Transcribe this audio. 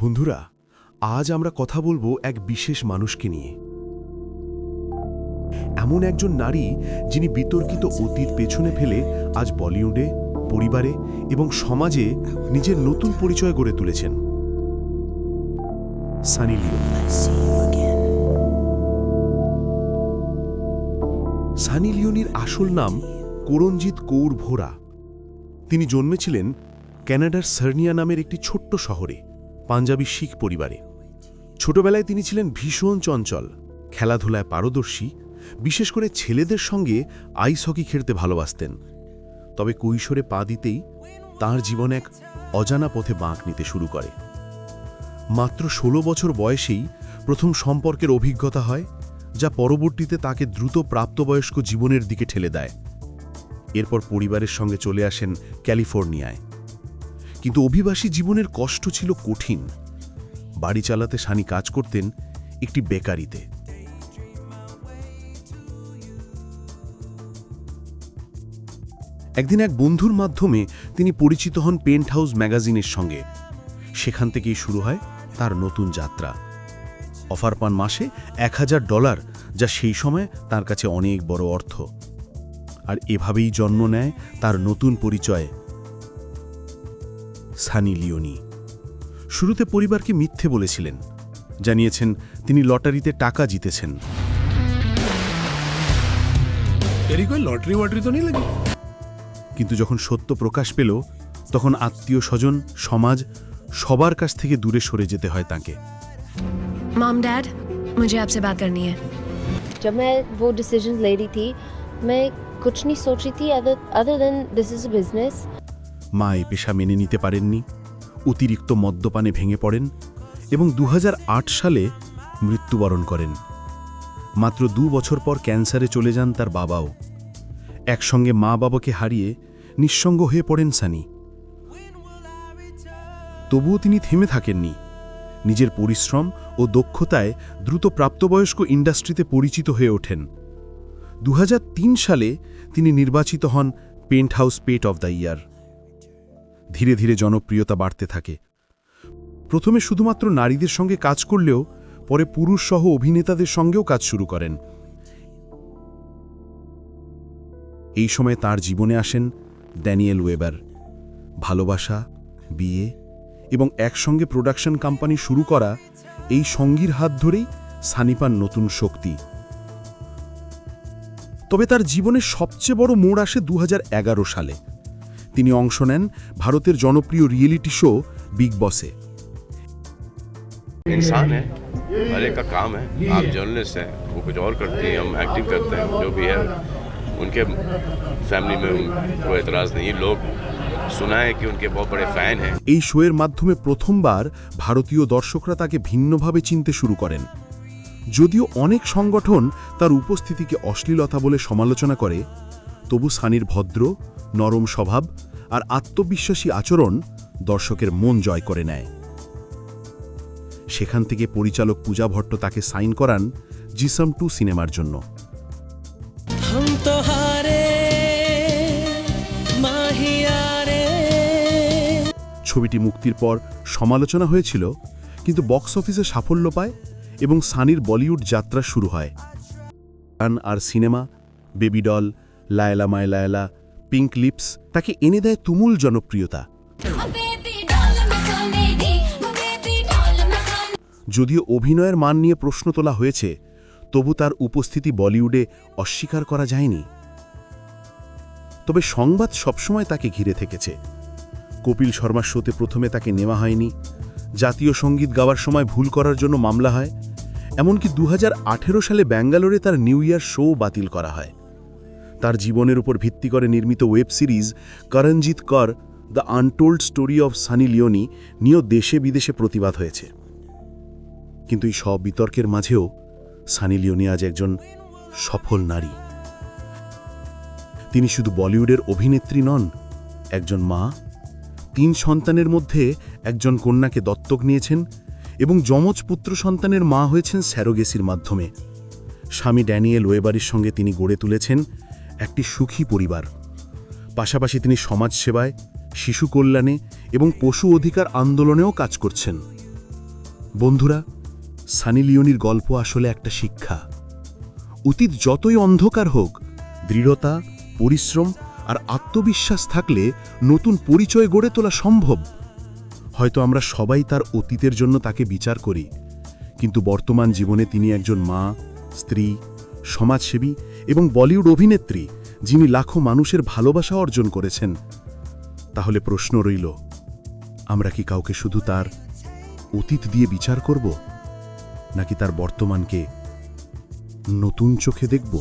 বন্ধুরা, আজ আমরা কথা বলবো এক বিশেষ মানুষকে নিয়ে। এমন একজন নারী যিনি বিতর্কিত অতীত পেছনে ফেলে আজ বলিউডে, পরিবারে এবং সমাজে নিজের নতুন পরিচয় গড়ে তুলেছেন। সানি লিওন। সানি লিওনির আসল নাম করণজিৎ কৌর ভোরা। তিনি জন্মেছিলেন কানাডার সার্নিয়া নামের একটি ছোট্ট শহরে, পাঞ্জাবি শিখ পরিবারে। ছোটবেলায় তিনি ছিলেন ভীষণ চঞ্চল, খেলাধুলায় পারদর্শী, বিশেষ করে ছেলেদের সঙ্গে আইস হকি খেলতে ভালোবাসতেন। তবে কৈশোরে পা দিতেই তাঁর জীবন এক অজানা পথে বাঁক নিতে শুরু করে। মাত্র ১৬ বছর বয়সেই প্রথম সম্পর্কের অভিজ্ঞতা হয়, যা পরবর্তীতে তাকে দ্রুত প্রাপ্তবয়স্ক জীবনের দিকে ঠেলে দেয়। এরপর পরিবারের সঙ্গে চলে আসেন ক্যালিফোর্নিয়ায়। কিন্তু অভিবাসী জীবনের কষ্ট ছিল কঠিন। বাড়ি চালাতে সানি কাজ করতেন একটি বেকারিতে। একদিন এক বন্ধুর মাধ্যমে তিনি পরিচিত হন পেন্ট হাউস ম্যাগাজিনের সঙ্গে। সেখান থেকেই শুরু হয় তার নতুন যাত্রা। অফার পান মাসে $১,০০০, যা সেই সময় তার কাছে অনেক বড় অর্থ। আর এভাবেই জন্ম নেয় তার নতুন পরিচয়, সানি লিওনি। শুরুতে পরিবারকে মিথ্যে বলেছিলেন, জানিয়েছেন তিনি লটারিতে টাকা জিতেছেন। লটারি ওয়াটারি তো নেই লাগে। কিন্তু যখন সত্য প্রকাশ পেল, তখন আত্মীয় স্বজন, সমাজ সবার কাছ থেকে দূরে সরে যেতে হয় তাঁকে। मॉम डैड, मुझे आपसे बात करनी है। जब मैं वो डिसीजन ले रही थी, मैं कुछ नहीं सोच रही थी other than this is a business. মা এই পেশা মেনে নিতে পারেননি, অতিরিক্ত মদ্যপানে ভেঙে পড়েন এবং ২০০৮ সালে মৃত্যুবরণ করেন। মাত্র ২ বছর পর ক্যান্সারে চলে যান তার বাবাও। একসঙ্গে মা বাবাকে হারিয়ে নিঃসঙ্গ হয়ে পড়েন সানি। তবুও তিনি থেমে থাকেননি। নিজের পরিশ্রম ও দক্ষতায় দ্রুত প্রাপ্তবয়স্ক ইন্ডাস্ট্রিতে পরিচিত হয়ে ওঠেন। ২০০৩ সালে তিনি নির্বাচিত হন penthouse pet of the year. ধীরে ধীরে জনপ্রিয়তা বাড়তে থাকে। প্রথমে শুধুমাত্র নারীদের সঙ্গে কাজ করলেও পরে পুরুষসহ অভিনেতাদের সঙ্গেও কাজ শুরু করেন। এই সময় তার জীবনে আসেন ড্যানিয়েল ওয়েবার। ভালোবাসা, বিয়ে এবং একসঙ্গে প্রোডাকশন কোম্পানি শুরু করা, এই সঙ্গীর হাত ধরেই সানি পান নতুন শক্তি। তবে তার জীবনের সবচেয়ে বড় মোড় আসে ২০১১ সালে। তিনি অংশ নেন ভারতের জনপ্রিয় রিয়েলিটি শো বিগ বসে। इंसान है, हर एक का काम है। आप जर्नलिस्ट हैं, वो कुछ और करती हैं, हम एक्टिंग करते हैं, जो भी है। उनके फैमिली में कोई एतराज़ नहीं। लोग सुना है कि उनके बहुत बड़े फैन हैं। এই শোয়ের মাধ্যমে প্রথমবার ভারতীয় দর্শকরা তাকে ভিন্নভাবে চিনতে শুরু করেন। যদিও অনেক সংগঠন তার উপস্থিতিকে অশ্লীলতা বলে সমালোচনা করে, তবু সানির ভদ্র, নরম স্বভাব আর আত্মবিশ্বাসী আচরণ দর্শকের মন জয় করে নেয়। সেখান থেকে পরিচালক পূজা ভট্ট তাকে সাইন করান জিসম 2 সিনেমার জন্য। ছবিটি মুক্তির পর সমালোচনা হয়েছিল, কিন্তু বক্স অফিসে সাফল্য পায় এবং সানির বলিউড যাত্রা শুরু হয়। গান আর সিনেমা, বেবি ডল, লায়লা মায় লায়লা, পিঙ্ক লিপস তাকে এনে দেয় তুমুল জনপ্রিয়তা। যদিও অভিনয়ের মান নিয়ে প্রশ্ন তোলা হয়েছে, তবু তার উপস্থিতি বলিউডে অস্বীকার করা যায়নি। তবে সংবাদ সবসময় তাকে ঘিরে থেকেছে। কপিল শর্মার শোতে প্রথমে তাকে নেওয়া হয়নি, জাতীয় সঙ্গীত গাওয়ার সময় ভুল করার জন্য মামলা হয়, এমনকি ২০১৮ সালে ব্যাঙ্গালোরে তার নিউ ইয়ার শো বাতিল করা হয়। তার জীবনের উপর ভিত্তি করে নির্মিত web series Karenjit Kaur the untold story of Sunny Leone নিয়েও দেশে বিদেশে প্রতিবাদ হয়েছে। কিন্তু এই সব বিতর্কের মাঝেও সানি লিওনি আজ একজন সফল নারী। তিনি শুধু বলিউডের অভিনেত্রী নন, একজন মা। ৩ সন্তানের মধ্যে একজন কন্যাকে দত্তক নিয়েছেন এবং যমজ পুত্র সন্তানের মা হয়েছেন স্যারোগেসির মাধ্যমে। স্বামী ড্যানিয়েল ওয়েবারের সঙ্গে তিনি গড়ে তুলেছেন একটি সুখী পরিবার। পাশাপাশি তিনি সমাজসেবায়, শিশু কল্যাণে এবং পশু অধিকার আন্দোলনেও কাজ করছেন। বন্ধুরা, সানি লিওনির গল্প আসলে একটা শিক্ষা। অতীত যতই অন্ধকার হোক, দৃঢ়তা, পরিশ্রম আর আত্মবিশ্বাস থাকলে নতুন পরিচয় গড়ে তোলা সম্ভব। হয়তো আমরা সবাই তার অতীতের জন্য তাকে বিচার করি, কিন্তু বর্তমান জীবনে তিনি একজন মা, স্ত্রী, সমাজসেবী এবং বলিউড অভিনেত্রী, যিনি লাখো মানুষের ভালোবাসা অর্জন করেছেন। তাহলে প্রশ্ন রইল, আমরা কি কাউকে শুধু তার অতীত দিয়ে বিচার করব, নাকি তার বর্তমানকে নতুন চোখে দেখব?